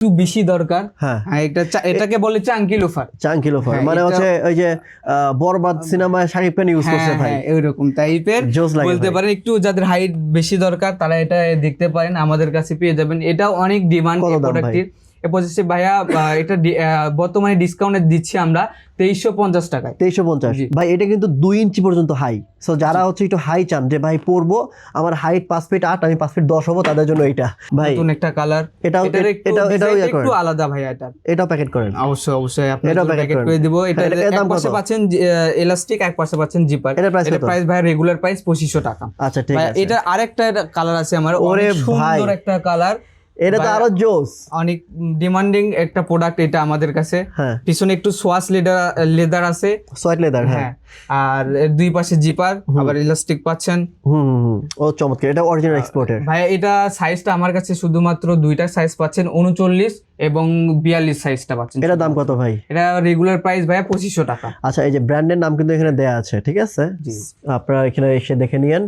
একটু বেশি দরকার। হ্যাঁ এটাকে বলে চাঙ্কি লোফার। চাঙ্কি লোফার মানে হচ্ছে ওই যে বরবাদ সিনেমায় শাকিব খান ইউজ করছে ভাই, এরকম টাইপের বলতে পারেন। একটু যাদের হাইট বেশি দরকার তারা এটা দেখতে পারেন, আমাদের কাছে পেয়ে যাবেন। এটাও অনেক ডিমান্ড এই প্রোডাক্টের। এরপর হচ্ছে ভাইয়া এটা বর্তমানে ডিসকাউন্টে দিচ্ছি আমরা 2350 টাকায়। 2350 ভাই। এটা কিন্তু 2 ইঞ্চি পর্যন্ত হাই। সো যারা হচ্ছে একটু হাই চান যে ভাই পরবো, আমার হাইট 5 ফিট 8, আমি 5 ফিট 10 হবো, তাদের জন্য এটা ভাই নতুন একটা কালার। এটাও একটু আলাদা ভাই। এটাও প্যাকেট করেন। অবশ্যই আপনারা প্যাকেট করে দিব। এটা এক পাশে পাচ্ছেন এলাস্টিক, এক পাশে পাচ্ছেন জিপার। এটা প্রাইস ভাই রেগুলার প্রাইস 2500 টাকা। আচ্ছা ঠিক আছে। এটা আরেকটা কালার আছে আমার, অনেক সুন্দর একটা কালার। এটা তো আরো জোস, অনেক ডিমান্ডিং একটা প্রোডাক্ট এটা আমাদের কাছে। পিছনে একটু সোয়াস লেদার আছে, সোয়াট লেদার। হ্যাঁ, আর দুই পাশে জিপার, আবার ইলাস্টিক পাচ্ছেন। ও চমৎকার। এটা অরিজিনাল এক্সপোর্টের ভাই। এটা সাইজটা আমার কাছে শুধুমাত্র দুইটা সাইজ পাচ্ছেন, 39 এবং 42 সাইজটা পাচ্ছেন। এটা দাম কত ভাই? এটা রেগুলার প্রাইস ভাই 2500 টাকা। আচ্ছা, এই যে ব্র্যান্ডের নাম কিন্তু এখানে দেয়া আছে, ঠিক আছে? আপনারা এখানে এসে দেখে নিয়েন।